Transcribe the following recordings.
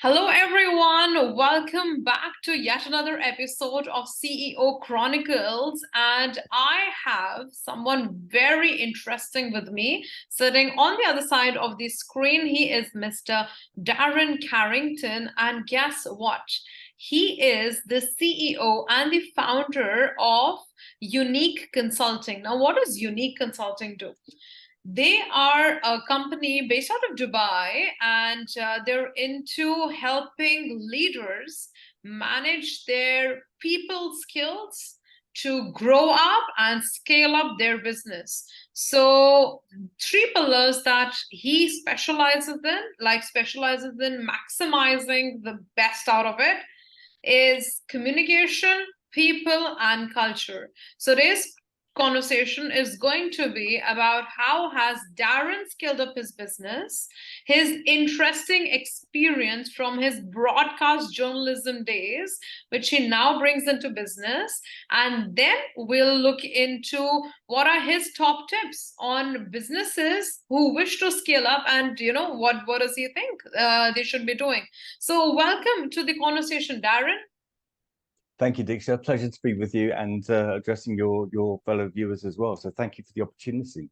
Hello, everyone. Welcome back to yet another episode of CEO Chronicles. And I have someone very interesting with me sitting on the other side of the screen. He is Mr. Darren Carrington. And guess what? He is the CEO and the founder of YouNique Consulting. Now, what does YouNique Consulting do? They are a company based out of Dubai, and they're into helping leaders manage their people skills to grow up and scale up their business. So, three pillars that he specializes in maximizing the best out of it is communication, people, and culture. So today's conversation is going to be about how has Darren scaled up his business, his interesting experience from his broadcast journalism days, which he now brings into business, and then we'll look into what are his top tips on businesses who wish to scale up, and what does he think they should be doing. So welcome to the conversation, Darren. Thank you, Diksha. Pleasure to be with you and addressing your fellow viewers as well. So thank you for the opportunity.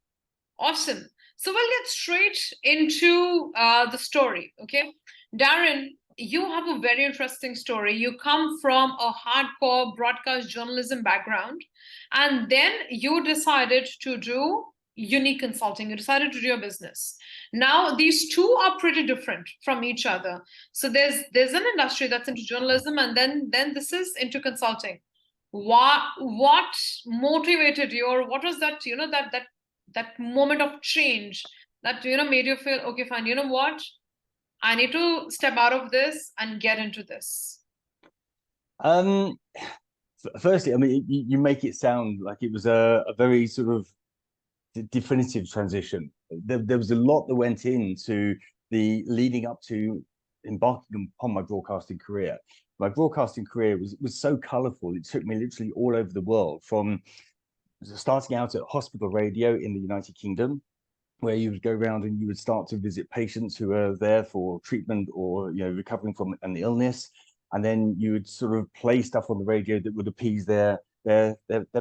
Awesome. So we'll get straight into the story. Okay, Darren, you have a very interesting story. You come from a hardcore broadcast journalism background, and then you decided to do YouNique Consulting. You decided to do your business. Now, these two are pretty different from each other. So there's an industry that's into journalism, and then this is into consulting. What motivated you, or what was that, that moment of change that made you feel, okay, fine, you know what, I need to step out of this and get into this? Firstly, I mean, you make it sound like it was a very sort of definitive transition. There was a lot that went into the leading up to embarking upon my broadcasting career. My broadcasting career was so colorful. It took me literally all over the world, from starting out at hospital radio in the United Kingdom, where you would go around and you would start to visit patients who are there for treatment or recovering from an illness, and then you would sort of play stuff on the radio that would appease their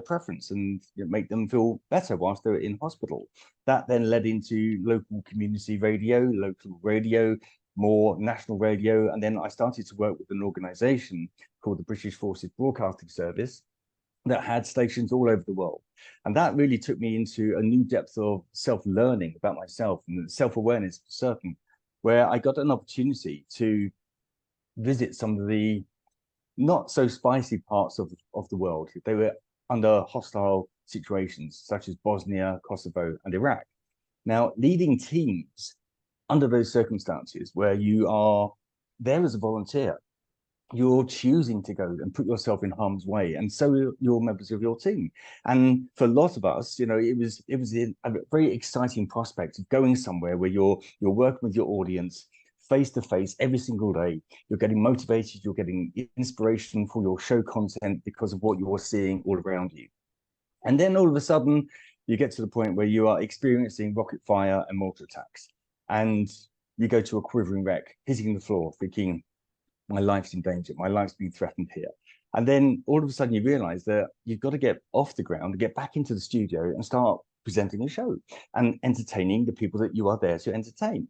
preference and make them feel better whilst they're in hospital. That then led into local community radio, local radio, more national radio, and then I started to work with an organization called the British Forces Broadcasting Service that had stations all over the world. And that really took me into a new depth of self-learning about myself and self-awareness for certain, where I got an opportunity to visit some of the not so spicy parts of the world. They were under hostile situations such as Bosnia, Kosovo, and Iraq. Now, leading teams under those circumstances where you are there as a volunteer, you're choosing to go and put yourself in harm's way, and so are your members of your team. And for a lot of us, it was a very exciting prospect of going somewhere where you're working with your audience face to face every single day. You're getting motivated, you're getting inspiration for your show content because of what you're seeing all around you. And then all of a sudden, you get to the point where you are experiencing rocket fire and mortar attacks, and you go to a quivering wreck, hitting the floor, thinking, my life's in danger, my life's being threatened here. And then all of a sudden you realize that you've got to get off the ground and get back into the studio and start presenting a show and entertaining the people that you are there to entertain.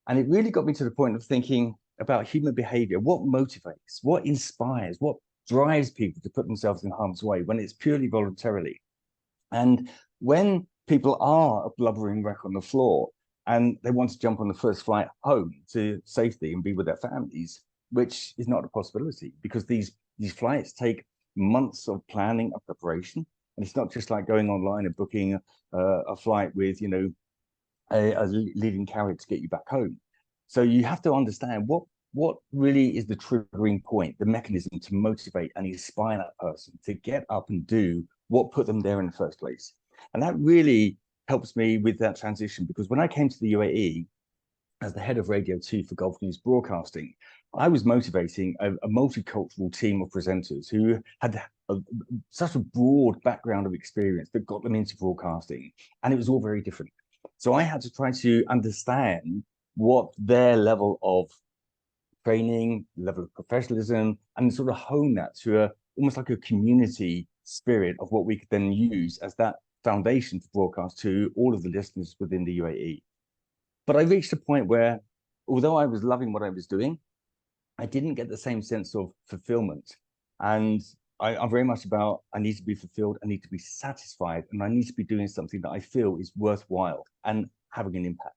And it really got me to the point of thinking about human behavior. What motivates, what inspires, what drives people to put themselves in harm's way when it's purely voluntarily? And when people are a blubbering wreck on the floor and they want to jump on the first flight home to safety and be with their families, which is not a possibility, because these flights take months of planning and preparation. And it's not just like going online and booking a flight with, a leading carrier to get you back home. So you have to understand what really is the triggering point, the mechanism to motivate and inspire that person to get up and do what put them there in the first place. And that really helps me with that transition, because when I came to the UAE as the head of Radio 2 for Gulf News Broadcasting, I was motivating a multicultural team of presenters who had such a broad background of experience that got them into broadcasting, and it was all very different. So I had to try to understand what their level of training, level of professionalism, and sort of hone that to almost like a community spirit of what we could then use as that foundation to broadcast to all of the listeners within the UAE. But I reached a point where, although I was loving what I was doing, I didn't get the same sense of fulfillment. And I'm very much about, I need to be fulfilled, I need to be satisfied, and I need to be doing something that I feel is worthwhile and having an impact.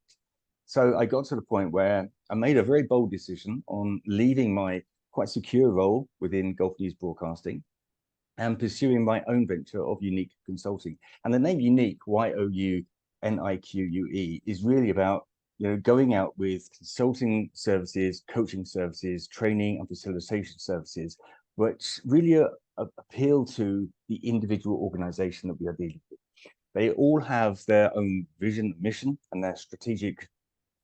So I got to the point where I made a very bold decision on leaving my quite secure role within Gulf News Broadcasting and pursuing my own venture of YouNique Consulting. And the name YouNique, YOUNIQUE, is really about going out with consulting services, coaching services, training and facilitation services, which really appeal to the individual organization that we are dealing with. They all have their own vision, mission, and their strategic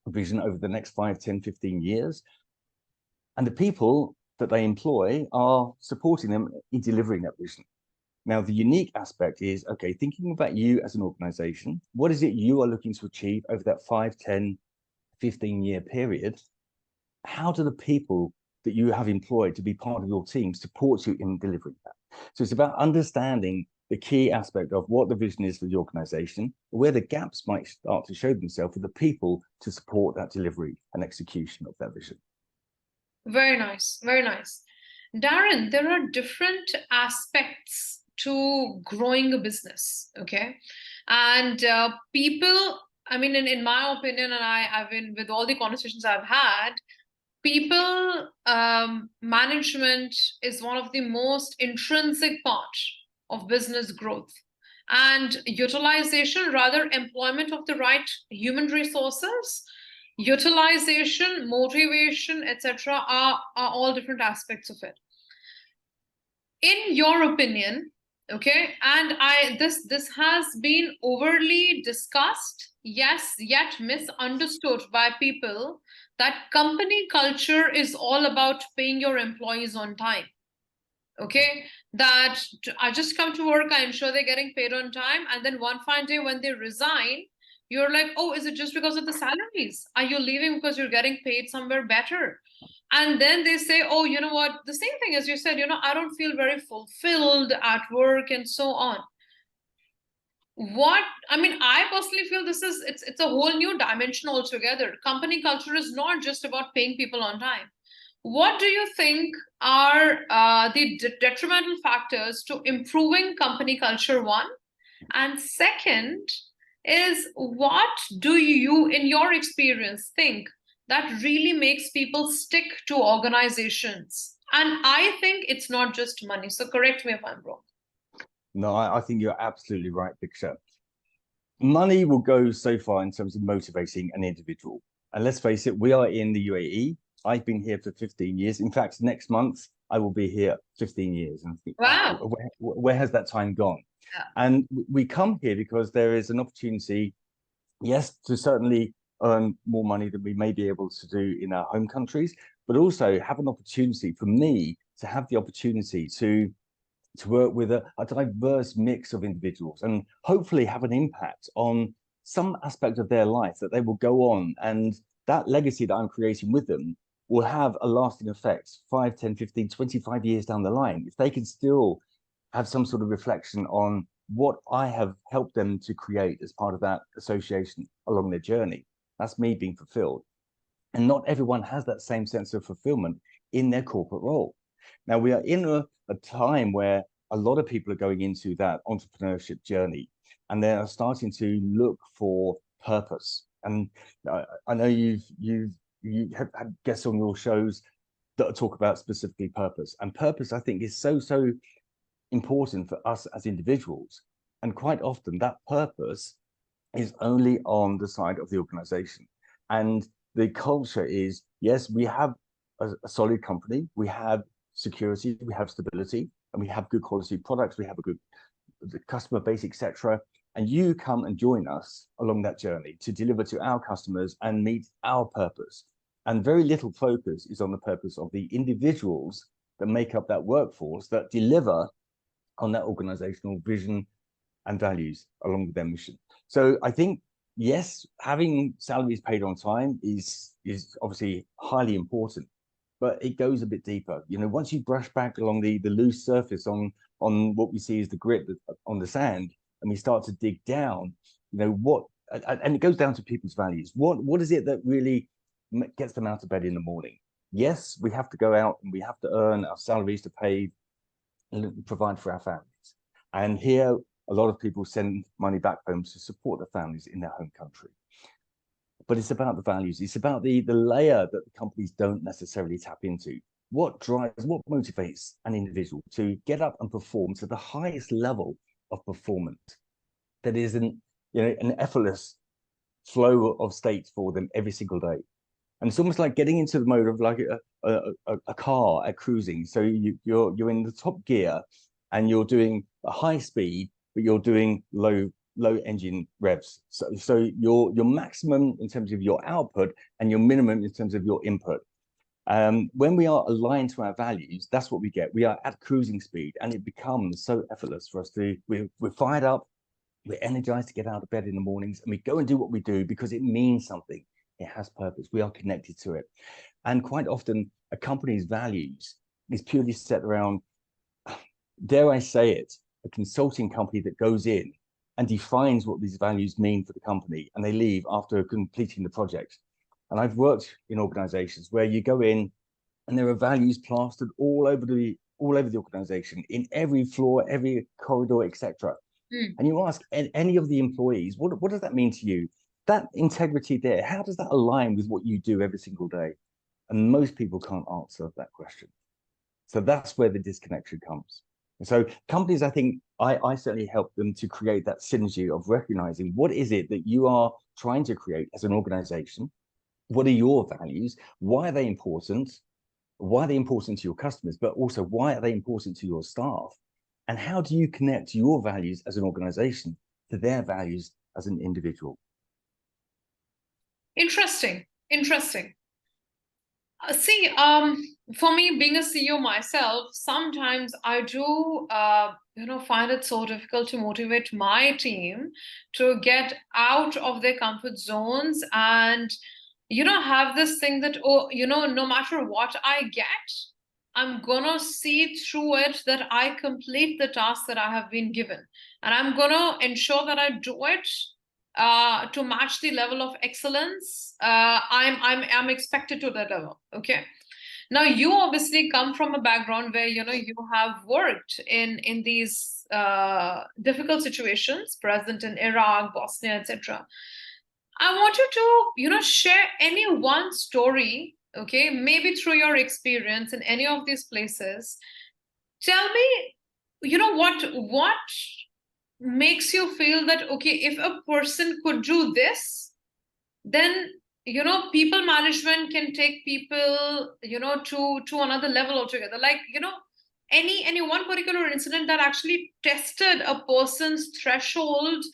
vision over the next 5, 10, 15 years. And the people that they employ are supporting them in delivering that vision. Now, the unique aspect is, okay, thinking about you as an organization, what is it you are looking to achieve over that 5, 10, 15-year period? How do the people that you have employed to be part of your team support you in delivering that? So it's about understanding the key aspect of what the vision is for the organization, where the gaps might start to show themselves for the people to support that delivery and execution of that vision. Very nice, very nice. Darren, there are different aspects to growing a business, okay? And people, I mean, in my opinion, and I've been with all the conversations I've had, people management is one of the most intrinsic part of business growth. And utilization, rather employment of the right human resources, utilization, motivation, etc., are all different aspects of it. In your opinion, okay, and this has been overly discussed, yes, yet misunderstood by people, that company culture is all about paying your employees on time. Okay, that I just come to work, I ensure they're getting paid on time, and then one fine day when they resign, you're like, oh, is it just because of the salaries? Are you leaving because you're getting paid somewhere better? And then they say, oh, you know what? The same thing as you said, I don't feel very fulfilled at work and so on. I personally feel it's a whole new dimension altogether. Company culture is not just about paying people on time. What do you think are the detrimental factors to improving company culture, one? And second is, what do you, in your experience, think that really makes people stick to organizations? And I think it's not just money. So correct me if I'm wrong. No, I think you're absolutely right, Diksha. Money will go so far in terms of motivating an individual. And let's face it, we are in the UAE. I've been here for 15 years. In fact, next month, I will be here 15 years. And I think, Wow. Where has that time gone? Yeah. And we come here because there is an opportunity, yes, to certainly earn more money than we may be able to do in our home countries, but also have an opportunity for me to have the opportunity to work with a diverse mix of individuals and hopefully have an impact on some aspect of their life that they will go on, and that legacy that I'm creating with them will have a lasting effect 5, 10, 15, 25 years down the line, if they can still have some sort of reflection on what I have helped them to create as part of that association along their journey. That's me being fulfilled. And not everyone has that same sense of fulfillment in their corporate role. Now, we are in a time where a lot of people are going into that entrepreneurship journey, and they are starting to look for purpose. And I know you have had guests on your shows that talk about specifically purpose. And purpose, I think, is so important for us as individuals. And quite often that purpose is only on the side of the organization. And the culture is, yes, we have a solid company, we have security, we have stability, and we have good quality products, we have a good customer base, etc. And you come and join us along that journey to deliver to our customers and meet our purpose. And very little focus is on the purpose of the individuals that make up that workforce that deliver on that organizational vision and values along with their mission. So I think, yes, having salaries paid on time is obviously highly important. but it goes a bit deeper. You know, once you brush back along the loose surface on what we see as the grit on the sand, and we start to dig down, you know, what, and it goes down to people's values. What is it that really gets them out of bed in the morning? Yes, we have to go out and we have to earn our salaries to pay and provide for our families. And here, a lot of people send money back home to support their families in their home country. But it's about the values. It's about the layer that the companies don't necessarily tap into. What drives, what motivates an individual to get up and perform to the highest level of performance that isn't, you know, an effortless flow of states for them every single day. And it's almost like getting into the mode of like a car at cruising. So you're in the top gear and you're doing a high speed, but you're doing low engine revs. So your maximum in terms of your output and your minimum in terms of your input. When we are aligned to our values, that's what we get. We are at cruising speed, and it becomes so effortless for us to, we're fired up, we're energized to get out of bed in the mornings, and we go and do what we do because it means something. It has purpose. We are connected to it. And quite often, a company's values is purely set around, dare I say it, a consulting company that goes in and defines what these values mean for the company, and they leave after completing the project. And I've worked in organizations where you go in and there are values plastered all over the organization, in every floor, every corridor, etc. And you ask any of the employees, what does that mean to you? That integrity there, how does that align with what you do every single day? And most people can't answer that question. So that's where the disconnection comes. And so companies, I think, I certainly help them to create that synergy of recognizing what is it that you are trying to create as an organization? What are your values? Why are they important? Why are they important to your customers? But also, why are they important to your staff? And how do you connect your values as an organization to their values as an individual? Interesting. See, for me, being a CEO myself, sometimes I do, find it so difficult to motivate my team to get out of their comfort zones and, have this thing that, no matter what I get, I'm gonna see through it that I complete the task that I have been given, and I'm gonna ensure that I do it to match the level of excellence I'm expected to deliver. Okay. Now you obviously come from a background where you have worked in these difficult situations present in Iraq, Bosnia, etc. I want you to share any one story, okay, maybe through your experience in any of these places. Tell me, what makes you feel that, okay, if a person could do this, then people management can take people to another level altogether. Like, any one particular incident that actually tested a person's threshold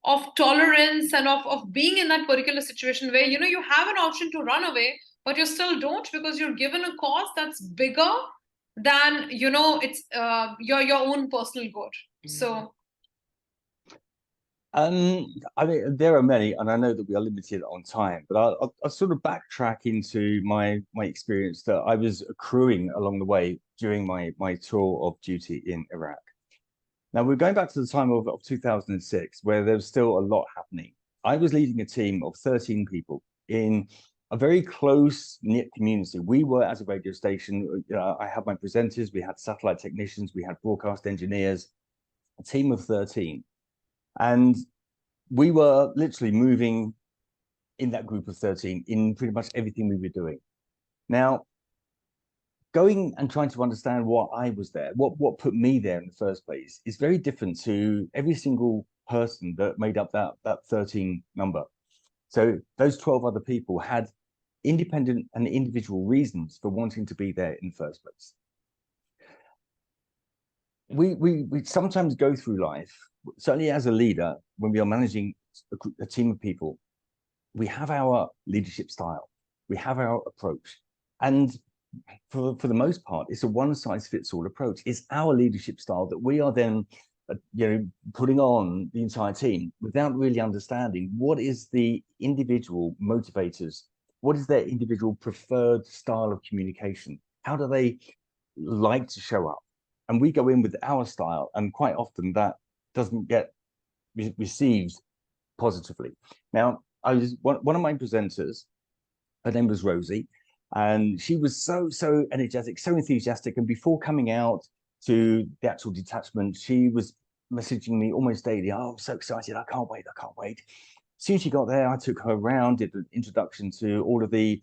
of tolerance and of being in that particular situation where you have an option to run away, but you still don't because you're given a cause that's bigger than it's your own personal good. So I mean, there are many, and I know that we are limited on time, but I'll sort of backtrack into my experience that I was accruing along the way during my tour of duty in Iraq. Now, we're going back to the time of 2006, where there was still a lot happening. I was leading a team of 13 people in a very close-knit community. We were, as a radio station, I had my presenters, we had satellite technicians, we had broadcast engineers, a team of 13. And we were literally moving in that group of 13 in pretty much everything we were doing. Now, going and trying to understand why I was there, what put me there in the first place, is very different to every single person that made up that 13 number. So those 12 other people had independent and individual reasons for wanting to be there in the first place. We sometimes go through life, certainly as a leader, when we are managing a team of people, we have our leadership style, we have our approach, and for the most part, it's a one-size-fits-all approach. It's our leadership style that we are then, putting on the entire team without really understanding what is the individual motivators what is their individual preferred style of communication? How do they like to show up? And we go in with our style, and quite often that doesn't get received positively. Now, I was one of my presenters, her name was Rosie, and she was so energetic, so enthusiastic. And before coming out to the actual detachment, she was messaging me almost daily. Oh, I'm so excited! I can't wait! I can't wait! As soon as she got there, I took her around, did an introduction to all of the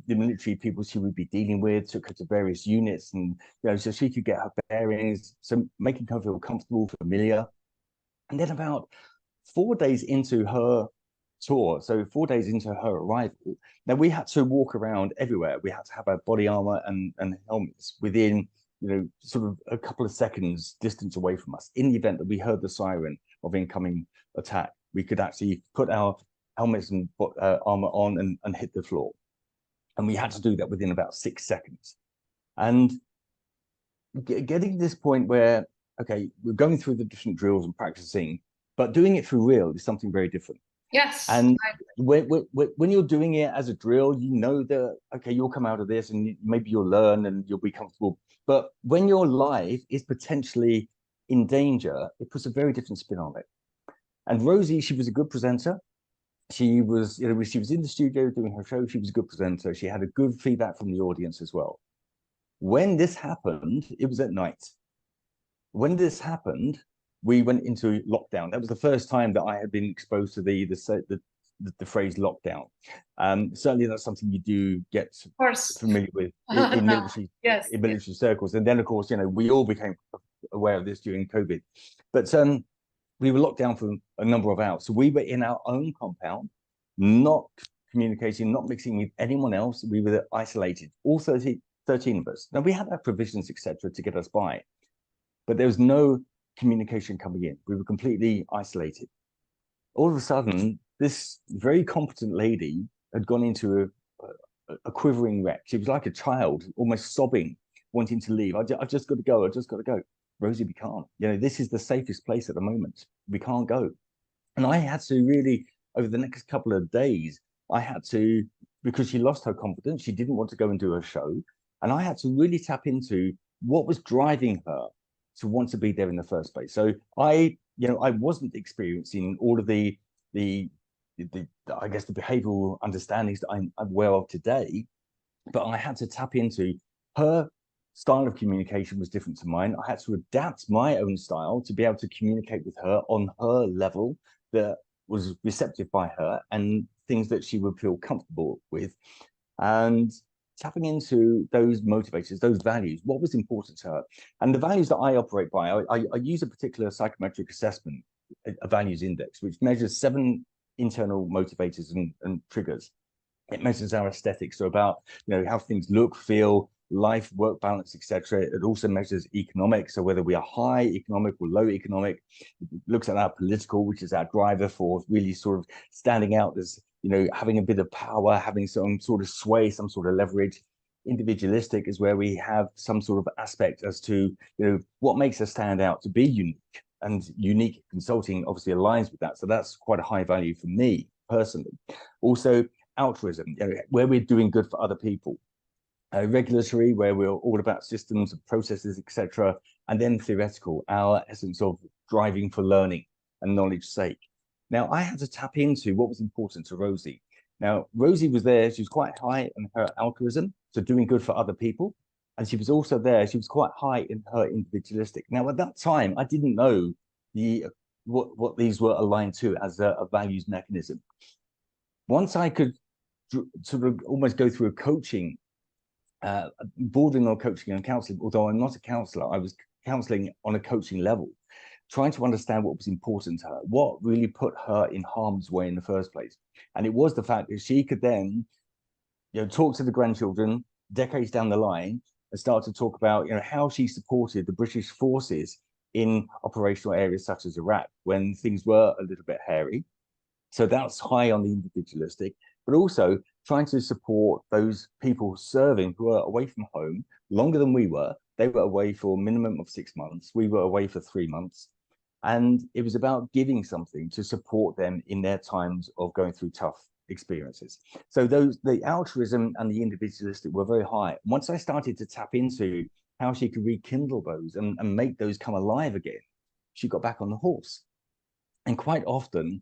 military people she would be dealing with, took her to various units, and so she could get her bearings, so making her feel comfortable, familiar. And then about 4 days into her tour, so 4 days into her arrival, now we had to walk around everywhere. We had to have our body armor and helmets within, sort of a couple of seconds distance away from us. In the event that we heard the siren of incoming attack, we could actually put our helmets and armor on and hit the floor. And we had to do that within about 6 seconds. And getting to this point where, okay, we're going through the different drills and practicing, but doing it for real is something very different. Yes. And when you're doing it as a drill, you know that, okay, you'll come out of this and maybe you'll learn and you'll be comfortable. But when your life is potentially in danger, it puts a very different spin on it. And Rosie, she was a good presenter. She was, she was in the studio doing her show. She was a good presenter. She had a good feedback from the audience as well. When this happened, it was at night. When this happened, we went into lockdown. That was the first time that I had been exposed to the phrase lockdown. Certainly, that's something you do get familiar with in military, yes, in military circles. And then, of course, we all became aware of this during COVID. But we were locked down for a number of hours. So we were in our own compound, not communicating, not mixing with anyone else. We were isolated, all 13 of us. Now, we had our provisions, etc., to get us by, but there was no communication coming in. We were completely isolated. All of a sudden, this very competent lady had gone into a quivering wreck. She was like a child, almost sobbing, wanting to leave. I've just got to go. I've just got to go. Rosie, we can't. This is the safest place at the moment. We can't go. And I had to really, over the next couple of days, I had to, because she lost her confidence, she didn't want to go and do her show. And I had to really tap into what was driving her to want to be there in the first place. So I wasn't experiencing all of the I guess the behavioral understandings that I'm aware of today, but I had to tap into her style of communication was different to mine. I had to adapt my own style to be able to communicate with her on her level that was receptive by her and things that she would feel comfortable with. And tapping into those motivators, those values, what was important to her. And the values that I operate by, I use a particular psychometric assessment, a values index, which measures 7 internal motivators and triggers. It measures our aesthetics, so about how things look, feel, life, work balance, etc. It also measures economic, so whether we are high economic or low economic. It looks at our political, which is our driver for really sort of standing out as having a bit of power, having some sort of sway, some sort of leverage. Individualistic is where we have some sort of aspect as to what makes us stand out, to be unique, and YouNique Consulting obviously aligns with that. So that's quite a high value for me personally. Also, altruism, where we're doing good for other people. Regulatory, where we're all about systems, processes, etc. And then theoretical, our essence of driving for learning and knowledge's sake. Now, I had to tap into what was important to Rosie. Now, Rosie was there. She was quite high in her altruism, so doing good for other people. And she was also there. She was quite high in her individualistic. Now, at that time, I didn't know what these were aligned to as a values mechanism. Once I could sort of almost go through a coaching, bordering on coaching and counseling, although I'm not a counselor, I was counseling on a coaching level, trying to understand what was important to her, what really put her in harm's way in the first place. And it was the fact that she could then, talk to the grandchildren decades down the line and start to talk about, how she supported the British forces in operational areas such as Iraq when things were a little bit hairy. So that's high on the individualistic, but also trying to support those people serving who are away from home longer than we were. They were away for a minimum of 6 months. We were away for 3 months. And it was about giving something to support them in their times of going through tough experiences. So the altruism and the individualistic were very high. Once I started to tap into how she could rekindle those and make those come alive again, she got back on the horse. And quite often,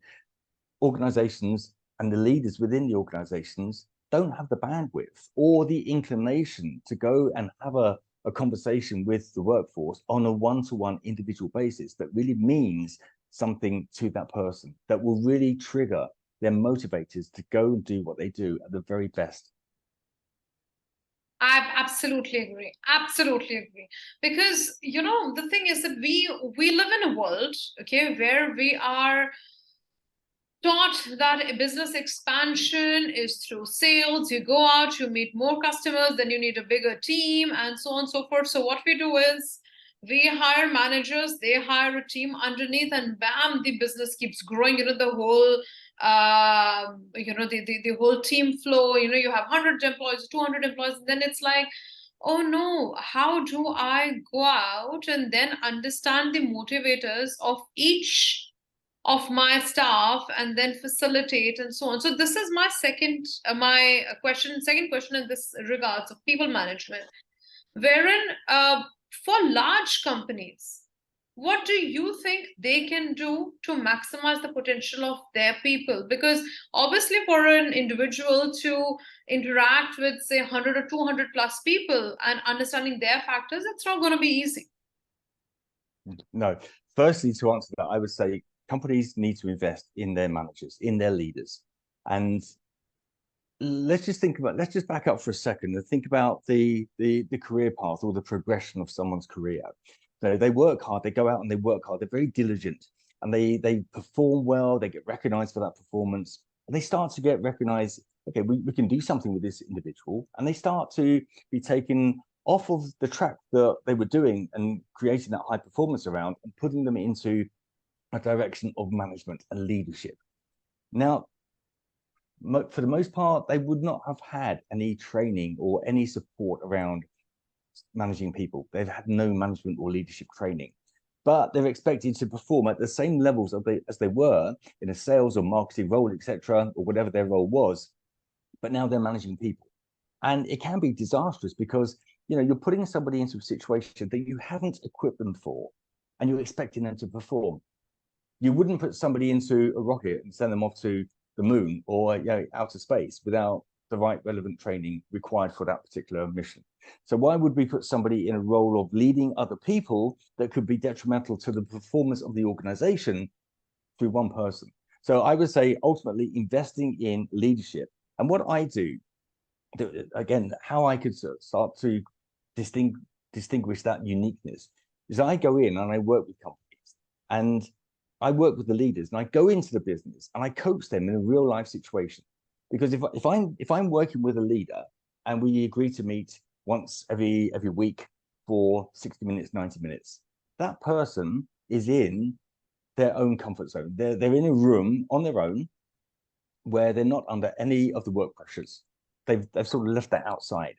organizations and the leaders within the organizations don't have the bandwidth or the inclination to go and have a conversation with the workforce on a one-to-one individual basis that really means something to that person, that will really trigger their motivators to go and do what they do at the very best. I absolutely agree. Absolutely agree. Because, you know, the thing is that we live in a world, okay, where we are taught that a business expansion is through sales. You go out, you meet more customers, then you need a bigger team, and so on and so forth. So what we do is we hire managers, they hire a team underneath, and bam, the business keeps growing. You know, the whole the whole team flow, you know, you have 100 employees, 200 employees, and then it's like, oh no, how do I go out and then understand the motivators of each of my staff and then facilitate and so on? So this is my second question in this regards of people management, wherein for large companies, what do you think they can do to maximize the potential of their people? Because obviously for an individual to interact with, say, 100 or 200 plus people and understanding their factors, it's not going to be easy. No. Firstly, to answer that, I would say companies need to invest in their managers, in their leaders. And let's just back up for a second and think about the career path or the progression of someone's career. So they work hard, they go out and they work hard, they're very diligent, and they perform well, they get recognized for that performance, and they start to get recognized, okay, we can do something with this individual, and they start to be taken off of the track that they were doing and creating that high performance around and putting them into a direction of management and leadership. Now, for the most part, they would not have had any training or any support around managing people. They've had no management or leadership training, but they're expected to perform at the same levels as they were in a sales or marketing role, etc., or whatever their role was. But now they're managing people, and it can be disastrous because, you know, you're putting somebody into a situation that you haven't equipped them for, and you're expecting them to perform. You wouldn't put somebody into a rocket and send them off to the moon or, you know, outer space without the right relevant training required for that particular mission. So why would we put somebody in a role of leading other people that could be detrimental to the performance of the organization through one person? So I would say ultimately investing in leadership. And what I do, again, how I could start to distinguish that uniqueness is I go in and I work with companies, and I work with the leaders, and I go into the business and I coach them in a real life situation. Because if I'm working with a leader and we agree to meet once every week for 60 minutes, 90 minutes, that person is in their own comfort zone. They're in a room on their own where they're not under any of the work pressures. They've sort of left that outside.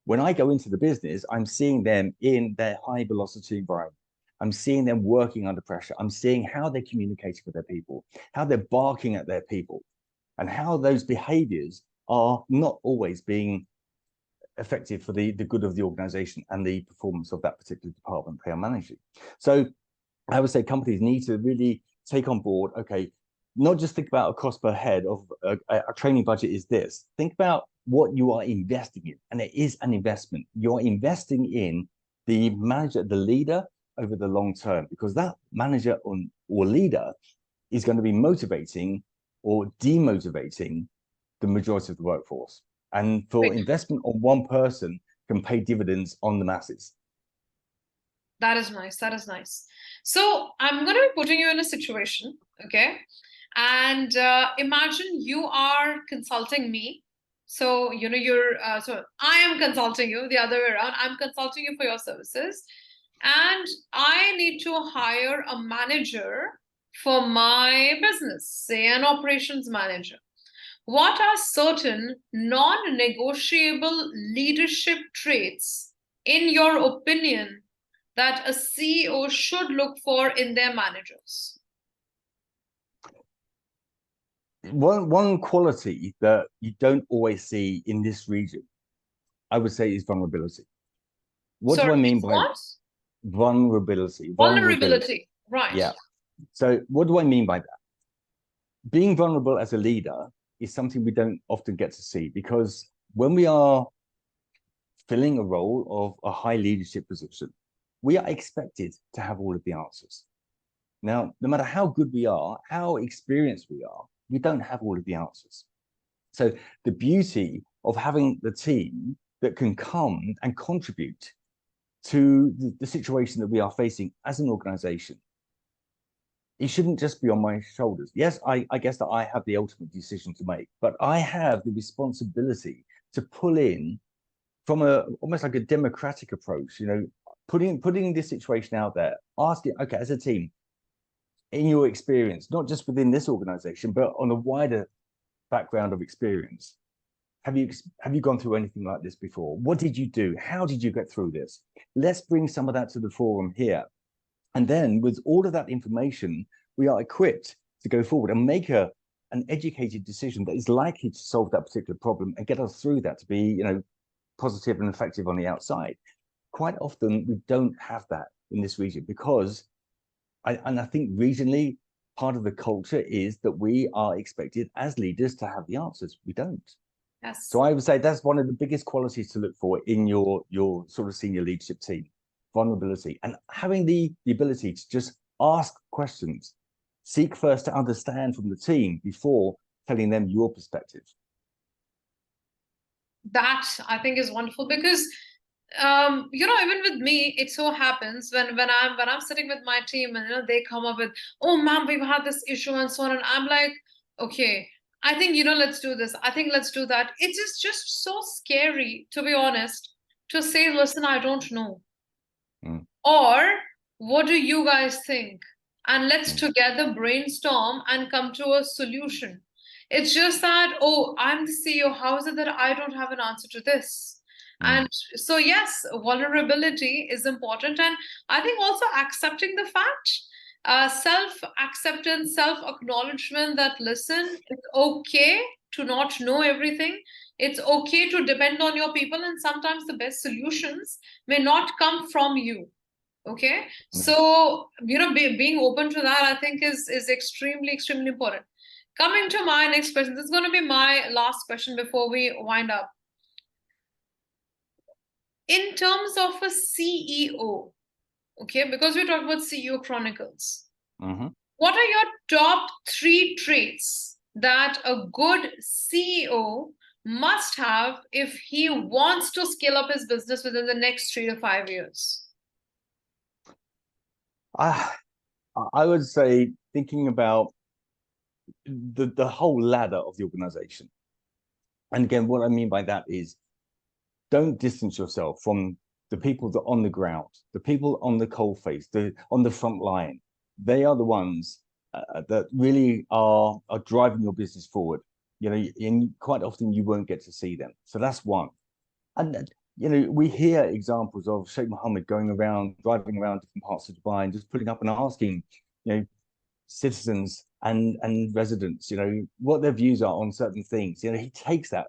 When I go into the business, I'm seeing them in their high velocity environment. I'm seeing them working under pressure. I'm seeing how they're communicating with their people, how they're barking at their people, and how those behaviors are not always being effective for the good of the organization and the performance of that particular department they are managing. So I would say companies need to really take on board, okay, not just think about a cost per head of a training budget is this. Think about what you are investing in, and it is an investment. You're investing in the manager, the leader over the long term, because that manager or leader is going to be motivating or demotivating the majority of the workforce. And for investment on one person can pay dividends on the masses. That is nice. That is nice. So I'm going to be putting you in a situation, okay? And imagine you are consulting me. So, you know, so I am consulting you the other way around. I'm consulting you for your services. And I need to hire a manager for my business, say an operations manager. What are certain non-negotiable leadership traits, in your opinion, that a CEO should look for in their managers? one quality that you don't always see in this region, I would say, is vulnerability. What do Sorry, I mean it's by what? vulnerability? Vulnerability. Vulnerability. Right. Yeah. So what do I mean by that? Being vulnerable as a leader is something we don't often get to see, because when we are filling a role of a high leadership position, we are expected to have all of the answers. Now, no matter how good we are, how experienced we are, we don't have all of the answers. So the beauty of having the team that can come and contribute to the situation that we are facing as an organization, it shouldn't just be on my shoulders. Yes, I guess that I have the ultimate decision to make, but I have the responsibility to pull in from a almost like a democratic approach, putting this situation out there, asking, okay, as a team, in your experience, not just within this organization, but on a wider background of experience, have you gone through anything like this before? What did you do? How did you get through this? Let's bring some of that to the forum here. And then with all of that information, we are equipped to go forward and make an educated decision that is likely to solve that particular problem and get us through that to be, positive and effective on the outside. Quite often, we don't have that in this region because, I think regionally, part of the culture is that we are expected as leaders to have the answers. We don't. Yes. So I would say that's one of the biggest qualities to look for in your sort of senior leadership team: vulnerability, and having the ability to just ask questions, seek first to understand from the team before telling them your perspective. That I think is wonderful because even with me, it so happens when I'm sitting with my team and they come up with, oh ma'am, we've had this issue and so on, and I'm like, okay, I think let's do this. I think let's do that. It is just so scary, to be honest, to say, listen, I don't know. Mm. Or what do you guys think? And let's Mm. together brainstorm and come to a solution. It's just that, oh, I'm the CEO. How is it that I don't have an answer to this? Mm. And so, yes, vulnerability is important. And I think also accepting the fact, self acceptance, self acknowledgement that, listen, it's okay to not know everything. It's okay to depend on your people. And sometimes the best solutions may not come from you. Okay. Mm. So, being open to that, I think is extremely, extremely important. Coming to my next question, this is going to be my last question before we wind up. In terms of a CEO, okay, because we're talking about CEO Chronicles, Mm-hmm. what are your top 3 traits that a good CEO must have if he wants to scale up his business within the next 3 to 5 years? I would say thinking about the whole ladder of the organization. And again, what I mean by that is, don't distance yourself from the people that are on the ground, the people on the coalface, on the front line. They are the ones that really are driving your business forward. And quite often you won't get to see them. So that's one. And we hear examples of Sheikh Mohammed going around, driving around different parts of Dubai and just putting up and asking, citizens and residents, what their views are on certain things. He takes that.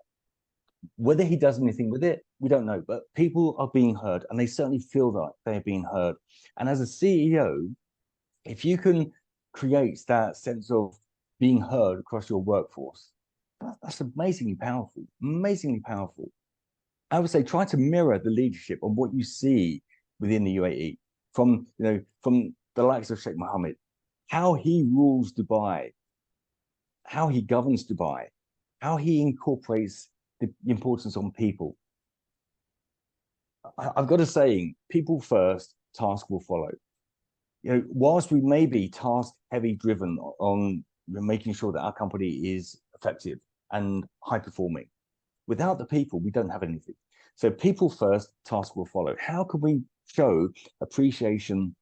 Whether he does anything with it, we don't know, but people are being heard, and they certainly feel that they are being heard. And as a CEO, if you can create that sense of being heard across your workforce, that's amazingly powerful, amazingly powerful. I would say try to mirror the leadership of what you see within the UAE from the likes of Sheikh Mohammed, how he rules Dubai, how he governs Dubai, how he incorporates the importance on people. I've got a saying: people first, task will follow. Whilst we may be task heavy driven on making sure that our company is effective and high performing, without the people, we don't have anything. So people first, task will follow. How can we show appreciation,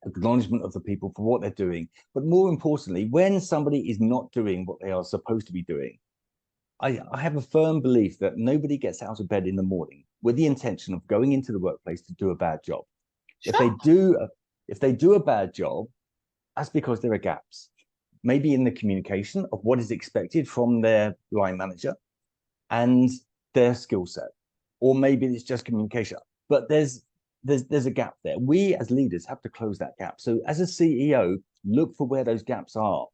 acknowledgement of the people for what they're doing? But more importantly, when somebody is not doing what they are supposed to be doing, I have a firm belief that nobody gets out of bed in the morning with the intention of going into the workplace to do a bad job. Sure. If they do a bad job, that's because there are gaps. maybe in the communication of what is expected from their line manager and their skill set, or maybe it's just communication. But there's a gap there. We as leaders have to close that gap. So as a CEO, look for where those gaps are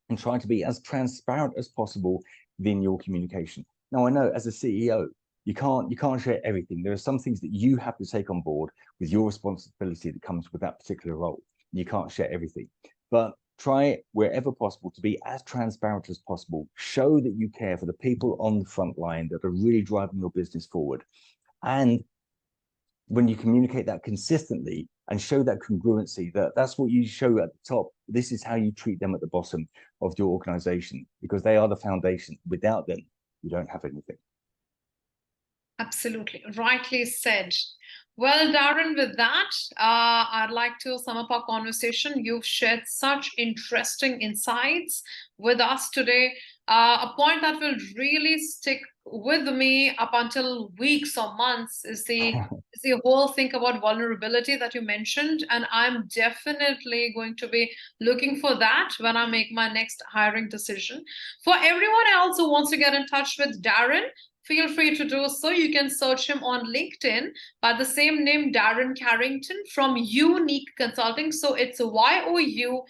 and try to be as transparent as possible within your communication. Now, I know as a CEO, you can't share everything. There are some things that you have to take on board with your responsibility that comes with that particular role. You can't share everything, but try wherever possible to be as transparent as possible. Show that you care for the people on the front line that are really driving your business forward. And when you communicate that consistently and show that congruency, that's what you show at the top. This is how you treat them at the bottom of your organization, because they are the foundation. Without them, you don't have anything. Absolutely. Rightly said. Well, Darren, with that, I'd like to sum up our conversation. You've shared such interesting insights with us today. A point that will really stick with me up until weeks or months is the whole think about vulnerability that you mentioned. And I'm definitely going to be looking for that when I make my next hiring decision. For everyone else who wants to get in touch with Darren, feel free to do so. You can search him on LinkedIn by the same name, Darren Carrington from YouNique Consulting. So it's YOUNIQUE.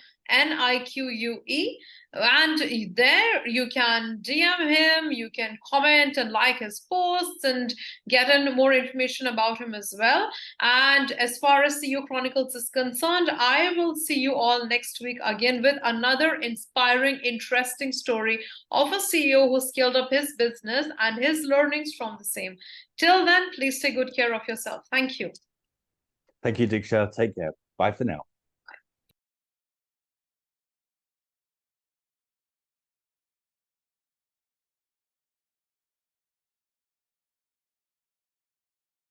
And there you can DM him, you can comment and like his posts and get in more information about him as well. And as far as CEO Chronicles is concerned, I will see you all next week again with another inspiring, interesting story of a CEO who scaled up his business and his learnings from the same. Till then, please take good care of yourself. Thank you. Thank you, Diksha. Take care. Bye for now.